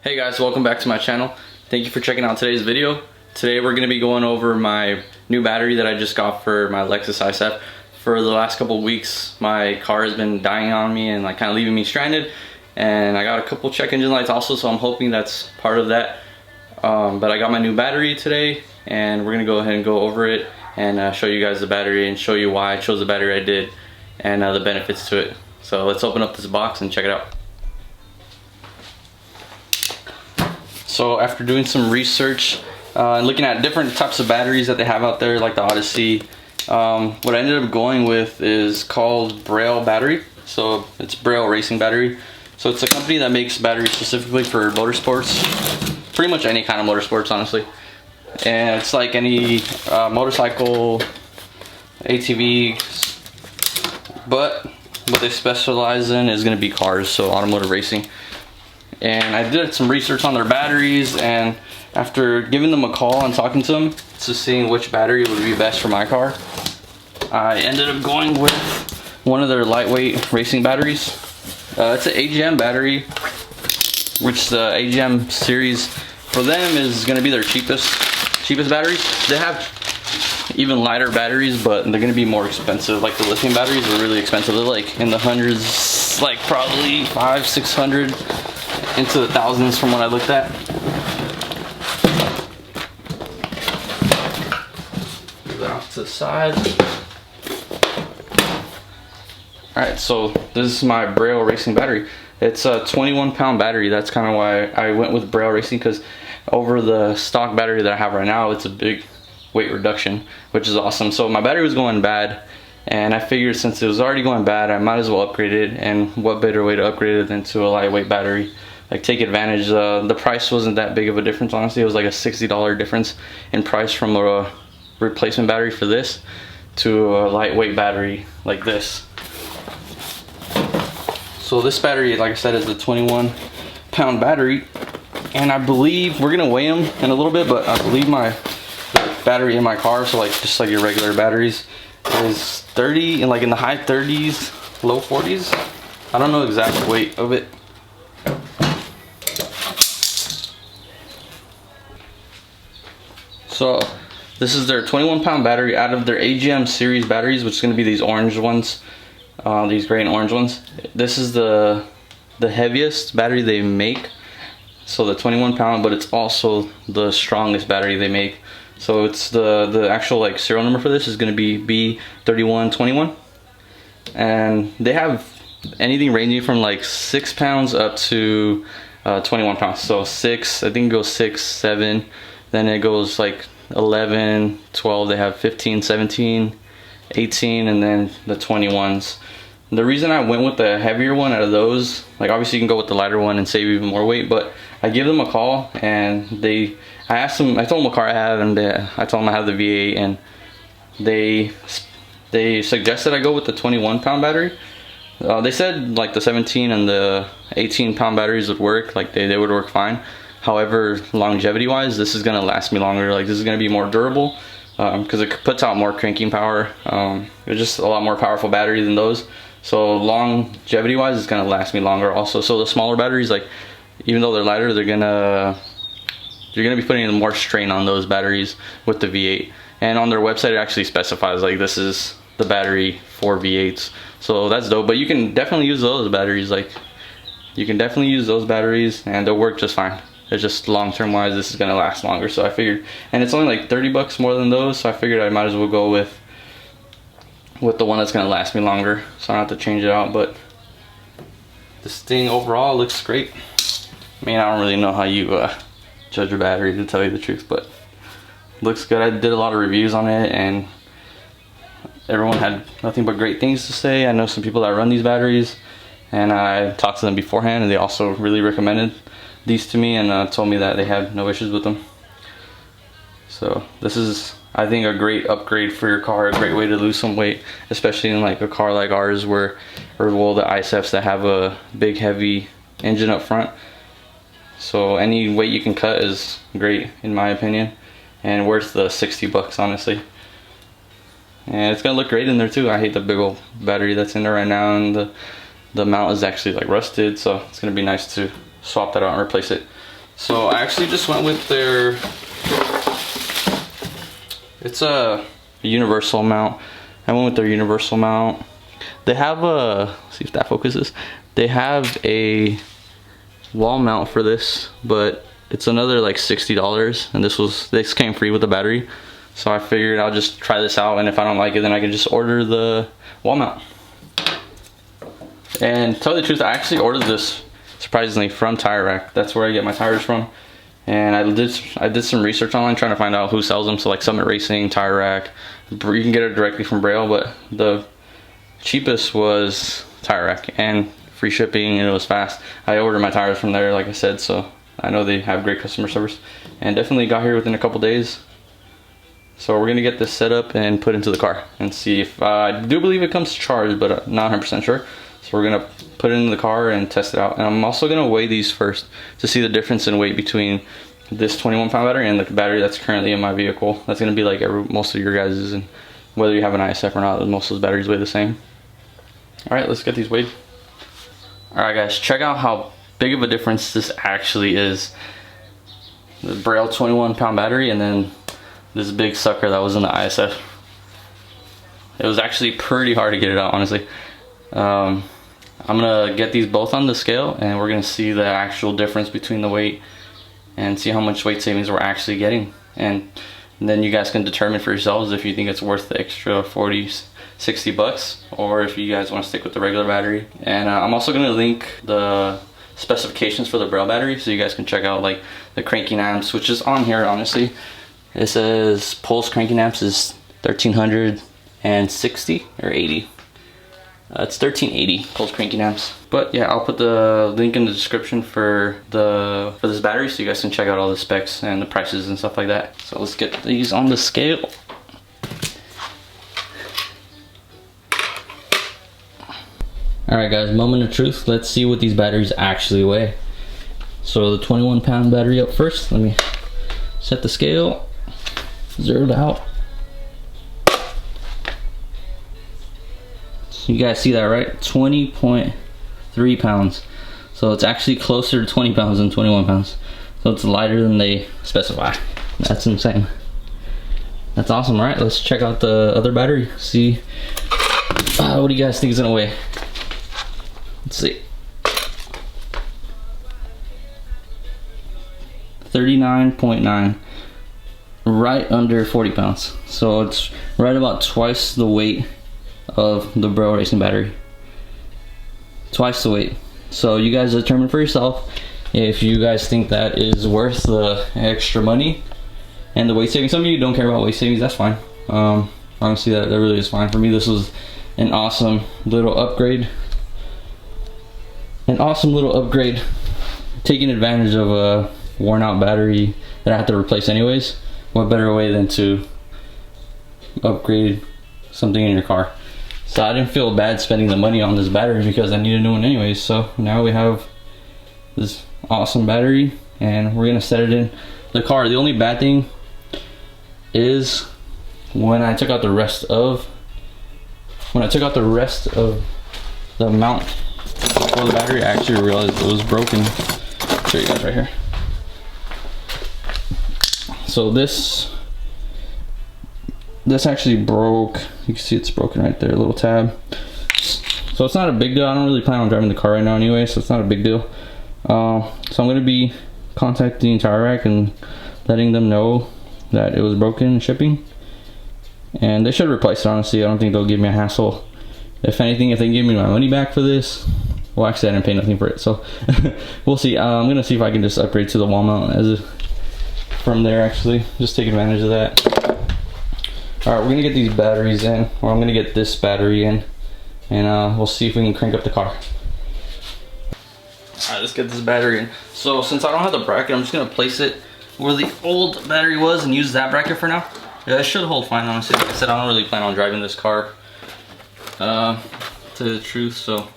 Hey guys, welcome back to my channel. Thank you for checking out today's video. Today we're going to be going over my new battery that I just got for my Lexus ISF. For the last couple of weeks, my car has been dying on me and like kind of leaving me stranded. And I got a couple check engine lights also, so I'm hoping that's part of that. But I got my new battery today and we're going to go ahead and go over it and show you guys the battery and show you why I chose the battery I did and the benefits to it. So let's open up this box and check it out. So after doing some research and looking at different types of batteries that they have out there, like the Odyssey, what I ended up going with is called Braille Battery. So it's Braille Racing Battery. So it's a company that makes batteries specifically for motorsports, pretty much any kind of motorsports, honestly. And it's like any motorcycle, ATV, but what they specialize in is going to be cars, so automotive racing. And I did some research on their batteries, and after giving them a call and talking to them to seeing which battery would be best for my car, I ended up going with one of their lightweight racing batteries. It's an AGM battery, which the AGM series for them is going to be their cheapest battery. They have even lighter batteries, but they're going to be more expensive. Like the lithium batteries are really expensive. They're like in the hundreds, like probably $500-600 into the thousands from what I looked at. Move that off to the side. Alright, so this is my Braille Racing battery. It's a 21-pound battery. That's kind of why I went with Braille Racing, because over the stock battery that I have right now, it's a big weight reduction, which is awesome. So my battery was going bad, and I figured since it was already going bad, I might as well upgrade it. And what better way to upgrade it than to a lightweight battery? Like take advantage. The price wasn't that big of a difference, honestly. It was like a $60 difference in price from a replacement battery for this to a lightweight battery like this. So this battery, like I said, is a 21-pound battery, and I believe we're gonna weigh them in a little bit, but I believe my battery in my car, so like just like your regular batteries, is 30 and like in the high 30s, low 40s. I don't know the exact weight of it. So this is their 21-pound battery out of their AGM series batteries, which is going to be these orange ones, these gray and orange ones. This is the heaviest battery they make, so the 21-pound, but it's also the strongest battery they make. So it's the actual like serial number for this is going to be B3121, and they have anything ranging from like 6 pounds up to 21 pounds. So 6, I think it goes 6, 7. Then it goes like 11, 12, they have 15, 17, 18, and then the 21s. The reason I went with the heavier one out of those, like obviously you can go with the lighter one and save even more weight, but I give them a call and I asked them, I told them what car I have, and I told them I have the V8, and they suggested I go with the 21-pound battery. They said like the 17 and the 18-pound batteries would work, like they would work fine. However, longevity wise, this is going to last me longer. Like this is going to be more durable because it puts out more cranking power. It's just a lot more powerful battery than those. So longevity wise, it's going to last me longer also. So the smaller batteries, like even though they're lighter, you're gonna be putting more strain on those batteries with the V8. And on their website, it actually specifies like this is the battery for V8s. So that's dope. But you can definitely use those batteries. Like you can definitely use those batteries, and they'll work just fine. It's just long-term wise, this is gonna last longer. So I figured, and it's only like 30 bucks more than those, so I figured I might as well go with the one that's gonna last me longer, so I don't have to change it out. But this thing overall looks great. I mean, I don't really know how you judge a battery, to tell you the truth, but it looks good. I did a lot of reviews on it, and everyone had nothing but great things to say. I know some people that run these batteries, and I talked to them beforehand, and they also really recommended these to me and told me that they had no issues with them. So this is, I think, a great upgrade for your car, a great way to lose some weight, especially in like a car like ours or well, the ISFs that have a big heavy engine up front. So any weight you can cut is great in my opinion, and worth the 60 bucks honestly. And it's gonna look great in there too. I hate the big old battery that's in there right now, and the mount is actually like rusted, so it's gonna be nice to swap that out and replace it. So I actually just went with their, it's a universal mount. I went with their universal mount. They have a, see if that focuses. They have a wall mount for this, but it's another like $60, and this came free with the battery. So I figured I'll just try this out, and if I don't like it, then I can just order the wall mount. And to tell you the truth, I actually ordered this surprisingly from Tire Rack. That's where I get my tires from. And I did some research online trying to find out who sells them. So like Summit Racing, Tire Rack, you can get it directly from Braille, but the cheapest was Tire Rack, and free shipping, and it was fast. I ordered my tires from there, like I said, so I know they have great customer service, and definitely got here within a couple days. So we're gonna get this set up and put into the car and see if, I do believe it comes charged, but not 100% sure. So we're gonna put it in the car and test it out. And I'm also gonna weigh these first to see the difference in weight between this 21-pound battery and the battery that's currently in my vehicle. That's gonna be like most of your guys's, and whether you have an ISF or not, most of those batteries weigh the same. All right, let's get these weighed. All right, guys, check out how big of a difference this actually is. The Braille 21-pound battery, and then this big sucker that was in the ISF. It was actually pretty hard to get it out, honestly. I'm gonna get these both on the scale, and we're gonna see the actual difference between the weight and see how much weight savings we're actually getting. And then you guys can determine for yourselves if you think it's worth the extra 40, 60 bucks, or if you guys want to stick with the regular battery. And I'm also gonna link the specifications for the Braille battery, so you guys can check out like the cranking amps, which is on here. Honestly, it says pulse cranking amps is 1360 or 80. It's 1380 pulse cranking amps. But yeah, I'll put the link in the description for this battery, so you guys can check out all the specs and the prices and stuff like that. So let's get these on the scale. Alright guys, moment of truth. Let's see what these batteries actually weigh. So the 21-pound battery up first. Let me set the scale, zero it out. You guys see that, right? 20.3 pounds. So it's actually closer to 20 pounds than 21 pounds. So it's lighter than they specify. That's insane. That's awesome. All right, let's check out the other battery. See, what do you guys think is gonna weigh? Let's see. 39.9. Right under 40 pounds. So it's right about twice the weight of the Braille Racing battery. Twice the weight. So you guys determine for yourself if you guys think that is worth the extra money and the weight savings. Some of you don't care about weight savings, that's fine. Honestly, that really is fine. For me, this was an awesome little upgrade. An awesome little upgrade. Taking advantage of a worn out battery that I have to replace anyways. What better way than to upgrade something in your car? So I didn't feel bad spending the money on this battery because I need a new one anyways. So now we have this awesome battery, and we're gonna set it in the car. The only bad thing is when I took out the rest of the mount for the battery, I actually realized it was broken. I'll show you guys right here. So this actually broke. You can see it's broken right there, a little tab. So it's not a big deal. I don't really plan on driving the car right now anyway, so it's not a big deal. So I'm gonna be contacting Tire Rack and letting them know that it was broken in shipping, and they should replace it. Honestly, I don't think they'll give me a hassle. If anything, if they give me my money back for this, well, actually I didn't pay nothing for it, so we'll see. I'm gonna see if I can just upgrade to the wall mount from there, actually just take advantage of that. All right, we're gonna get these batteries in, or I'm gonna get this battery in, and we'll see if we can crank up the car. All right, let's get this battery in. So since I don't have the bracket, I'm just gonna place it where the old battery was and use that bracket for now. Yeah, it should hold fine, honestly. Like I said, I don't really plan on driving this car, to the truth, so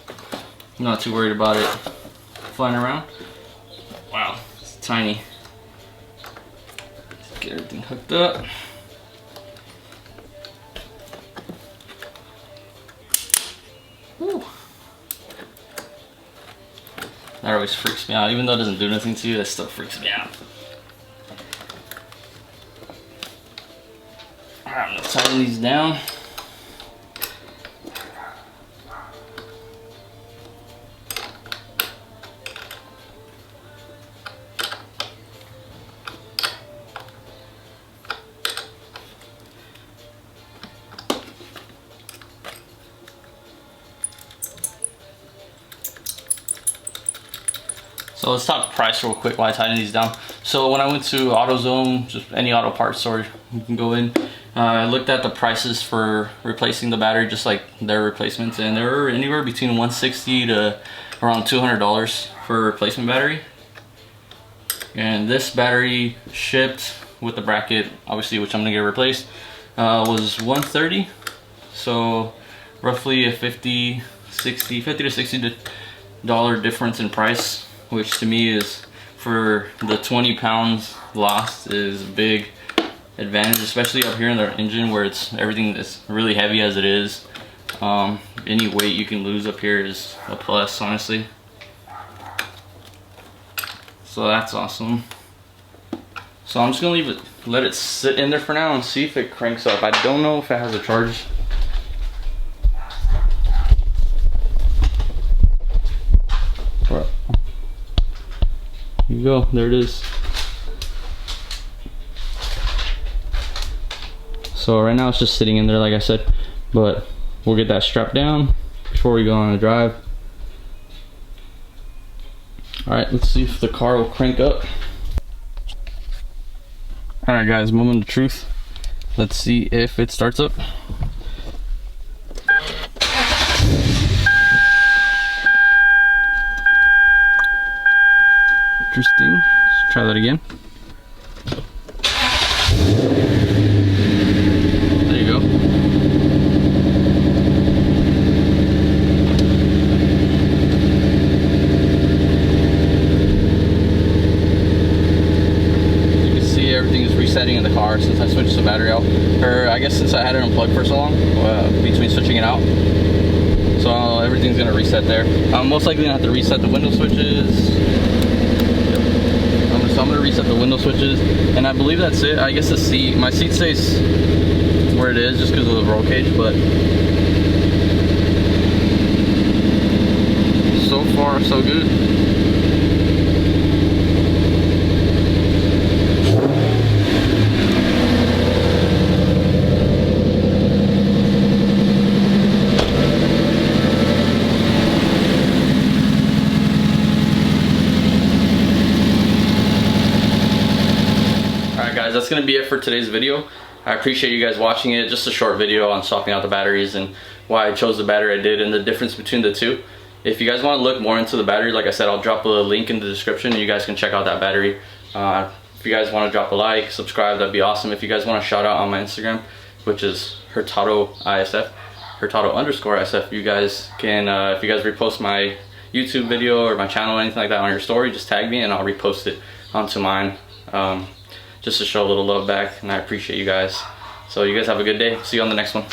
I'm not too worried about it flying around. Wow, it's tiny. Let's get everything hooked up. Woo. That always freaks me out. Even though it doesn't do anything to you, that still freaks me out. Alright, I'm gonna tighten these down. So let's talk price real quick while I tighten these down. So when I went to AutoZone, just any auto parts store you can go in, I looked at the prices for replacing the battery, just like their replacements, and they were anywhere between $160 to around $200 for a replacement battery. And this battery shipped with the bracket, obviously, which I'm gonna get replaced, was $130. So roughly a $50 to $60 difference in price, which to me is, for the 20 pounds lost, is a big advantage, especially up here in the engine where it's everything is really heavy as it is. Any weight you can lose up here is a plus, honestly. So that's awesome. So I'm just gonna let it sit in there for now and see if it cranks up. I don't know if it has a charge. Here you go, there it is. So right now it's just sitting in there, like I said, but we'll get that strapped down before we go on a drive. Alright, let's see if the car will crank up. Alright guys, moment of truth. Let's see if it starts up. Interesting. Let's try that again. There you go. You can see everything is resetting in the car since I switched the battery out. Or I guess since I had it unplugged for so long, between switching it out. So everything's gonna reset there. I'm most likely gonna have to reset the window switches. So I'm gonna reset the window switches, and I believe that's it. I guess my seat stays where it is just because of the roll cage, but so far so good. Guys, that's gonna be it for today's video. I appreciate you guys watching it. Just a short video on swapping out the batteries and why I chose the battery I did and the difference between the two. If you guys want to look more into the battery, like I said, I'll drop a link in the description and you guys can check out that battery. If you guys want to drop a like, subscribe, that'd be awesome. If you guys want to shout out on my Instagram, which is Hurtado ISF, Hurtado_ISF, you guys can, if you guys repost my YouTube video or my channel or anything like that on your story, just tag me and I'll repost it onto mine. Just to show a little love back, and I appreciate you guys. So you guys have a good day. See you on the next one.